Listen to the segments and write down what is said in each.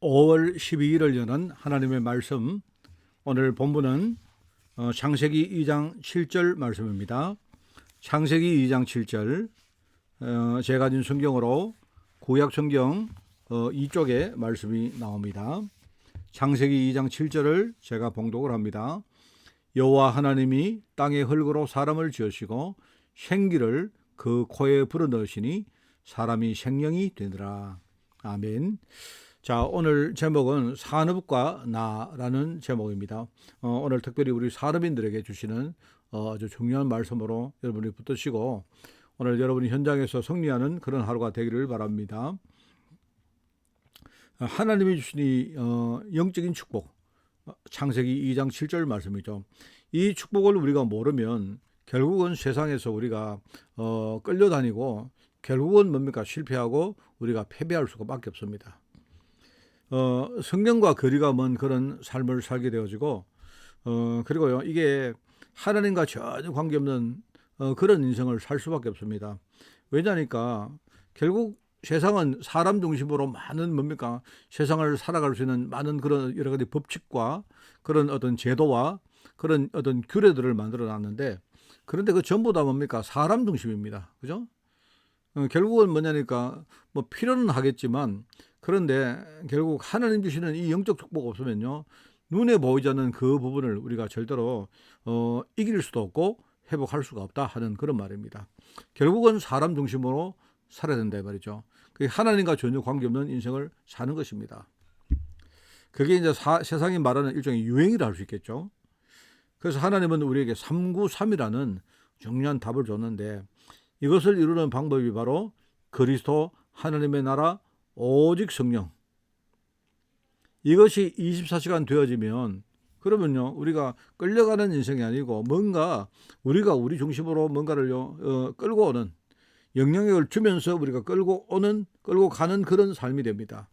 5월 12일을 여는 하나님의 말씀, 오늘 본문은 창세기 2장 7절 말씀입니다. 창세기 2장 7절, 제가 가진 성경으로 구약 성경 이쪽에 말씀이 나옵니다. 창세기 2장 7절을 제가 봉독을 합니다. 여호와 하나님이 땅의 흙으로 사람을 지으시고 생기를 그 코에 불어넣으시니 사람이 생명이 되더라. 아멘. 자, 오늘 제목은 산업과 나라는 제목입니다. 오늘 특별히 우리 산업인들에게 주시는 아주 중요한 말씀으로 여러분이 붙드시고 오늘 여러분이 현장에서 승리하는 그런 하루가 되기를 바랍니다. 하나님이 주신 이 영적인 축복, 창세기 2장 7절 말씀이죠. 이 축복을 우리가 모르면 결국은 세상에서 우리가 끌려다니고 결국은 뭡니까? 실패하고 우리가 패배할 수밖에 없습니다. 성경과 거리가 먼 그런 삶을 살게 되어지고 그리고요, 이게 하나님과 전혀 관계없는 그런 인생을 살 수밖에 없습니다. 왜냐니까 결국 세상은 사람 중심으로 많은 뭡니까? 세상을 살아갈 수 있는 많은 그런 여러 가지 법칙과 그런 어떤 제도와 그런 어떤 규례들을 만들어 놨는데, 그런데 그 전부 다 뭡니까? 사람 중심입니다. 그죠? 결국은 뭐냐니까 뭐 필요는 하겠지만, 그런데 결국 하나님 주시는 이 영적 축복 없으면요, 눈에 보이지 않는 그 부분을 우리가 절대로 이길 수도 없고 회복할 수가 없다 하는 그런 말입니다. 결국은 사람 중심으로 살아야 된다 말이죠. 그게 하나님과 전혀 관계없는 인생을 사는 것입니다. 그게 이제 세상이 말하는 일종의 유행이라 할 수 있겠죠. 그래서 하나님은 우리에게 393이라는 중요한 답을 줬는데, 이것을 이루는 방법이 바로 그리스도 하나님의 나라 오직 성령, 이것이 24시간 되어지면 그러면요, 우리가 끌려가는 인생이 아니고 뭔가 우리가 우리 중심으로 뭔가를 끌고 오는, 영향력을 주면서 우리가 끌고 가는 그런 삶이 됩니다.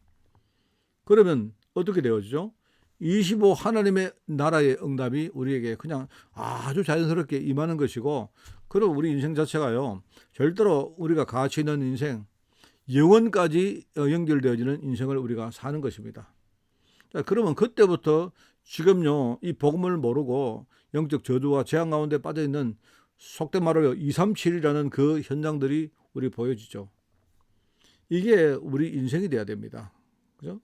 그러면 어떻게 되어지죠? 25 하나님의 나라의 응답이 우리에게 그냥 아주 자연스럽게 임하는 것이고, 그럼 우리 인생 자체가요, 절대로 우리가 가치 있는 인생, 영원까지 연결되어지는 인생을 우리가 사는 것입니다. 자, 그러면 그때부터 지금요, 이 복음을 모르고 영적 저주와 재앙 가운데 빠져있는, 속된 말로 237이라는 그 현장들이 우리 보여지죠. 이게 우리 인생이 돼야 됩니다. 그죠?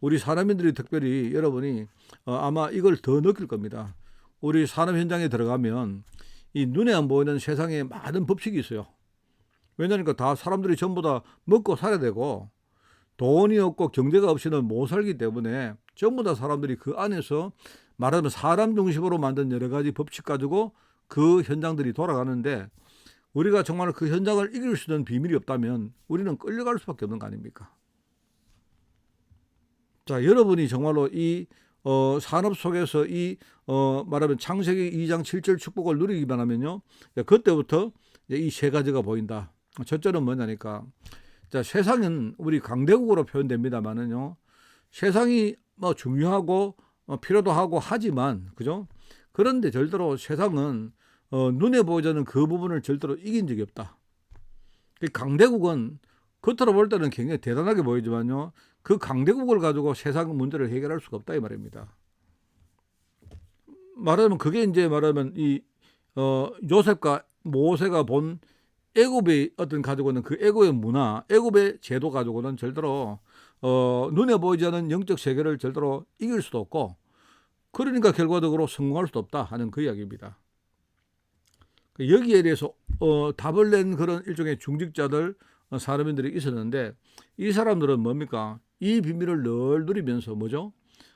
우리 사람인들이 특별히 여러분이 아마 이걸 더 느낄 겁니다. 우리 산업 현장에 들어가면 이 눈에 안 보이는 세상에 많은 법칙이 있어요. 왜냐니까 다 사람들이 전부 다 먹고 살아야 되고 돈이 없고 경제가 없이는 못 살기 때문에 전부 다 사람들이 그 안에서 말하자면 사람 중심으로 만든 여러 가지 법칙 가지고 그 현장들이 돌아가는데, 우리가 정말 그 현장을 이길 수 있는 비밀이 없다면 우리는 끌려갈 수밖에 없는 거 아닙니까? 자, 여러분이 정말로 이 산업 속에서 이 말하면 창세기 2장 7절 축복을 누리기만 하면요, 그때부터 이 세 가지가 보인다. 첫째는 뭐냐니까, 자, 세상은 우리 강대국으로 표현됩니다만은요, 세상이 뭐 중요하고 필요도 하고 하지만, 그죠? 그런데 절대로 세상은 눈에 보이지 않는 그 부분을 절대로 이긴 적이 없다. 강대국은 겉으로 볼 때는 굉장히 대단하게 보이지만요, 그 강대국을 가지고 세상 문제를 해결할 수가 없다 이 말입니다. 말하자면 그게 이제 말하면 이 요셉과 모세가 본 애굽의 어떤 가지고 있는 그 애굽의 문화, 애굽의 제도 가지고는 절대로 눈에 보이지 않는 영적 세계를 절대로 이길 수도 없고, 그러니까 결과적으로 성공할 수도 없다 하는 그 이야기입니다. 여기에 대해서 답을 낸 그런 일종의 중직자들, 사람들이 있었는데, 이 사람들은 뭡니까? 이 비밀을 늘 누리면서 뭐죠?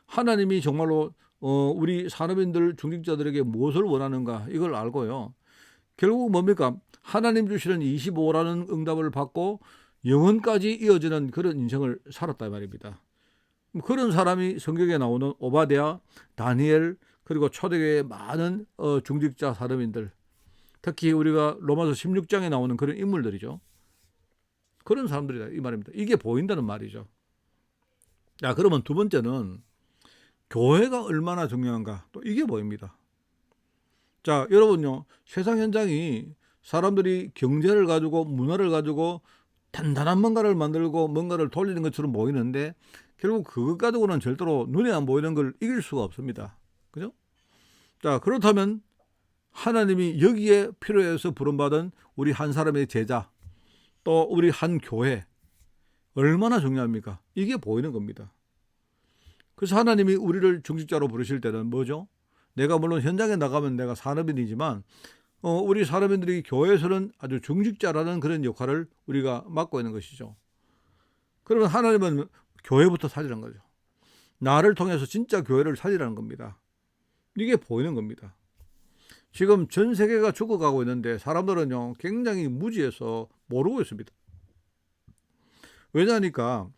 하나님이 정말로 우리 산업인들, 중직자들에게 무엇을 원하는가 이걸 알고요, 결국 뭡니까? 하나님 주시는 25라는 응답을 받고 영원까지 이어지는 그런 인생을 살았다 말입니다. 그런 사람이 성경에 나오는 오바댜, 다니엘, 그리고 초대교회의 많은 중직자 사람인들, 특히 우리가 로마서 16장에 나오는 그런 인물들이죠. 그런 사람들이다 이 말입니다. 이게 보인다는 말이죠. 자, 그러면 두 번째는 교회가 얼마나 중요한가, 또 이게 보입니다. 자, 여러분요, 세상 현장이 사람들이 경제를 가지고 문화를 가지고 단단한 뭔가를 만들고 뭔가를 돌리는 것처럼 보이는데 결국 그것 가지고는 절대로 눈에 안 보이는 걸 이길 수가 없습니다. 그죠? 자, 그렇다면 하나님이 여기에 필요해서 부름받은 우리 한 사람의 제자, 또 우리 한 교회, 얼마나 중요합니까? 이게 보이는 겁니다. 그래서 하나님이 우리를 중직자로 부르실 때는 뭐죠? 내가 물론 현장에 나가면 내가 산업인이지만 우리 산업인들이 교회에서는 아주 중직자라는 그런 역할을 우리가 맡고 있는 것이죠. 그러면 하나님은 교회부터 살리는 거죠. 나를 통해서 진짜 교회를 살리라는 겁니다. 이게 보이는 겁니다. 지금 전 세계가 죽어가고 있는데 사람들은요 굉장히 무지해서 모르고 있습니다. 왜냐하니까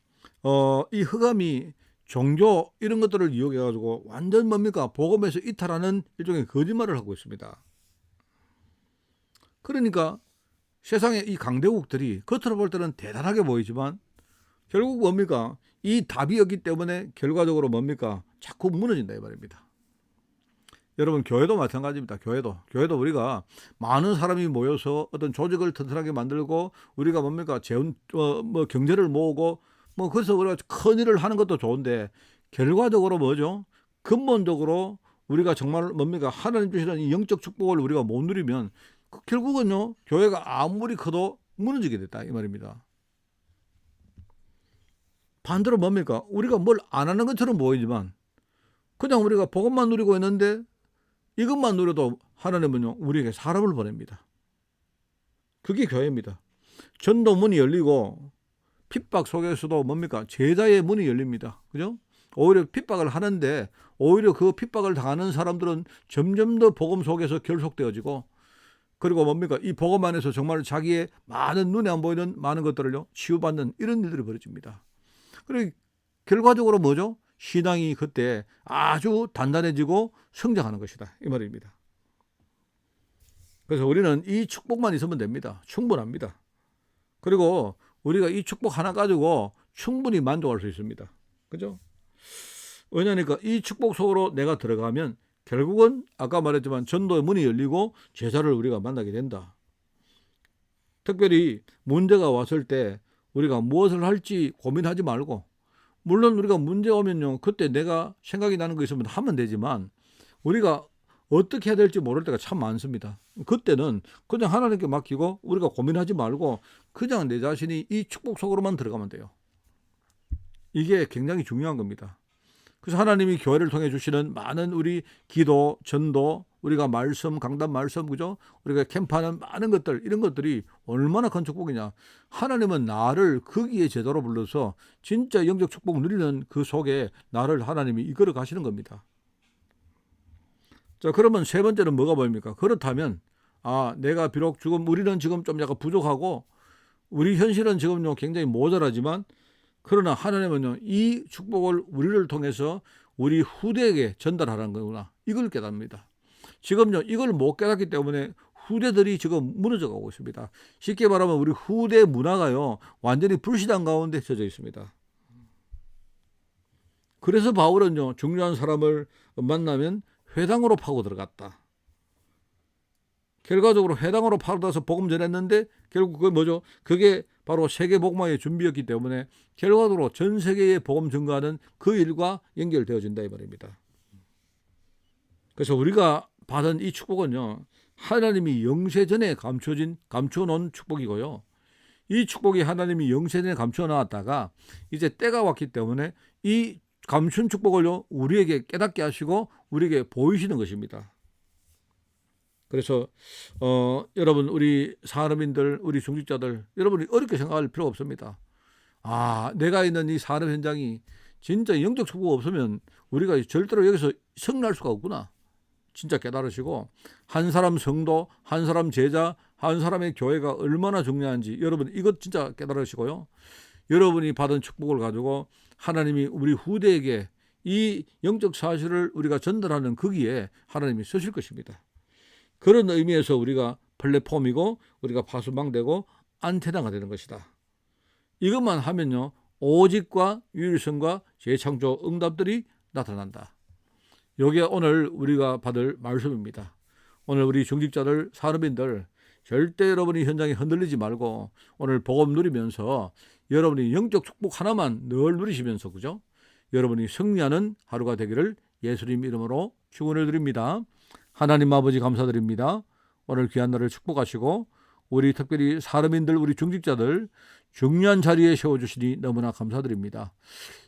이 흑암이 종교 이런 것들을 이용해 가지고 완전 뭡니까 복음에서 이탈하는 일종의 거짓말을 하고 있습니다. 그러니까 세상의 이 강대국들이 겉으로 볼 때는 대단하게 보이지만 결국 뭡니까 이 답이었기 때문에 결과적으로 뭡니까 자꾸 무너진다 이 말입니다. 여러분 교회도 마찬가지입니다. 교회도 우리가 많은 사람이 모여서 어떤 조직을 튼튼하게 만들고 우리가 뭡니까 경제를 모으고 그래서 우리가 큰 일을 하는 것도 좋은데 결과적으로 뭐죠? 근본적으로 우리가 정말 뭡니까 하나님 주시는 이 영적 축복을 우리가 못 누리면 결국은요 교회가 아무리 커도 무너지게 됐다 이 말입니다. 반대로 뭡니까 우리가 뭘 안 하는 것처럼 보이지만 그냥 우리가 복음만 누리고 있는데 이것만 누려도 하나님은요 우리에게 사람을 보냅니다. 그게 교회입니다. 전도 문이 열리고 핍박 속에서도 뭡니까 제자의 문이 열립니다. 그죠? 오히려 핍박을 하는데 오히려 그 핍박을 당하는 사람들은 점점 더 복음 속에서 결속되어지고 그리고 뭡니까 이 복음 안에서 정말 자기의 많은 눈에 안 보이는 많은 것들을요 치유받는 이런 일들이 벌어집니다. 그리고 결과적으로 뭐죠? 신앙이 그때 아주 단단해지고 성장하는 것이다 이 말입니다. 그래서 우리는 이 축복만 있으면 됩니다. 충분합니다. 그리고 우리가 이 축복 하나 가지고 충분히 만족할 수 있습니다. 그죠? 왜냐니까 이 축복 속으로 내가 들어가면 결국은 아까 말했지만 전도의 문이 열리고 제자를 우리가 만나게 된다. 특별히 문제가 왔을 때 우리가 무엇을 할지 고민하지 말고 물론 우리가 문제 오면요 그때 내가 생각이 나는 거 있으면 하면 되지만 우리가 어떻게 해야 될지 모를 때가 참 많습니다. 그때는 그냥 하나님께 맡기고 우리가 고민하지 말고 그냥 내 자신이 이 축복 속으로만 들어가면 돼요. 이게 굉장히 중요한 겁니다. 그래서 하나님이 교회를 통해 주시는 많은 우리 기도, 전도, 우리가 말씀, 강단 말씀, 그죠? 우리가 캠프하는 많은 것들, 이런 것들이 얼마나 큰 축복이냐. 하나님은 나를 거기에 제대로 불러서 진짜 영적 축복 누리는 그 속에 나를 하나님이 이끌어 가시는 겁니다. 자, 그러면 세 번째는 뭐가 보입니까? 그렇다면, 내가 비록 우리는 지금 좀 약간 부족하고, 우리 현실은 지금요 굉장히 모자라지만, 그러나 하나님은요 이 축복을 우리를 통해서 우리 후대에게 전달하라는 거구나 이걸 깨닫습니다. 지금요 이걸 못 깨닫기 때문에 후대들이 지금 무너져 가고 있습니다. 쉽게 말하면 우리 후대 문화가요 완전히 불신앙 가운데 젖어 있습니다. 그래서 바울은요 중요한 사람을 만나면 회당으로 파고 들어갔다. 결과적으로 회당으로 파고들어서 복음 전했는데 결국 그게 뭐죠? 그게 바로 세계 복음화의 준비였기 때문에 결과적으로 전 세계에 복음 증거하는 그 일과 연결되어진다 이 말입니다. 그래서 우리가 받은 이 축복은요 하나님이 영세전에 감춰놓은 축복이고요. 이 축복이 하나님이 영세전에 감춰놨다가 이제 때가 왔기 때문에 이 감춘 축복을요 우리에게 깨닫게 하시고 우리에게 보이시는 것입니다. 그래서 여러분 우리 산업인들 우리 중직자들 여러분이 어렵게 생각할 필요가 없습니다. 내가 있는 이 산업 현장이 진짜 영적 축복이 없으면 우리가 절대로 여기서 성공할 수가 없구나. 진짜 깨달으시고 한 사람 성도, 한 사람 제자, 한 사람의 교회가 얼마나 중요한지 여러분 이것 진짜 깨달으시고요. 여러분이 받은 축복을 가지고 하나님이 우리 후대에게 이 영적 사실을 우리가 전달하는 거기에 하나님이 쓰실 것입니다. 그런 의미에서 우리가 플랫폼이고 우리가 파수망되고 안테나가 되는 것이다. 이것만 하면요 오직과 유일성과 재창조 응답들이 나타난다. 이게 오늘 우리가 받을 말씀입니다. 오늘 우리 중직자들 산업인들 절대 여러분이 현장에 흔들리지 말고 오늘 복음 누리면서 여러분이 영적 축복 하나만 늘 누리시면서 그죠? 여러분이 승리하는 하루가 되기를 예수님 이름으로 축원을 드립니다. 하나님 아버지 감사드립니다. 오늘 귀한 날을 축복하시고 우리 특별히 사람인들 우리 중직자들 중요한 자리에 세워주시니 너무나 감사드립니다.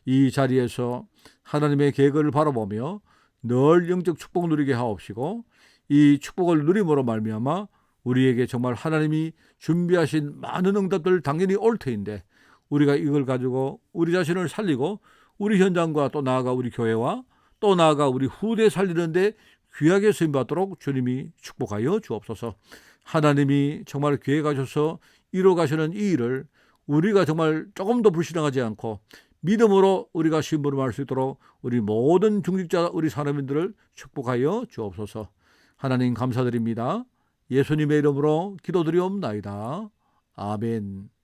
이 자리에서 하나님의 계획을 바라보며 늘 영적 축복 누리게 하옵시고 이 축복을 누림으로 말미암아 우리에게 정말 하나님이 준비하신 많은 응답들 당연히 올 터인데 우리가 이걸 가지고 우리 자신을 살리고 우리 현장과 또 나아가 우리 교회와 또 나아가 우리 후대 살리는데 귀하게 쓰임받도록 주님이 축복하여 주옵소서. 하나님이 정말 계획하셔서 이뤄가시는 이 일을 우리가 정말 조금도 불신앙하지 않고 믿음으로 우리가 심부름할 수 있도록 우리 모든 중직자 우리 사람들을 축복하여 주옵소서. 하나님 감사드립니다. 예수님의 이름으로 기도드리옵나이다. 아멘.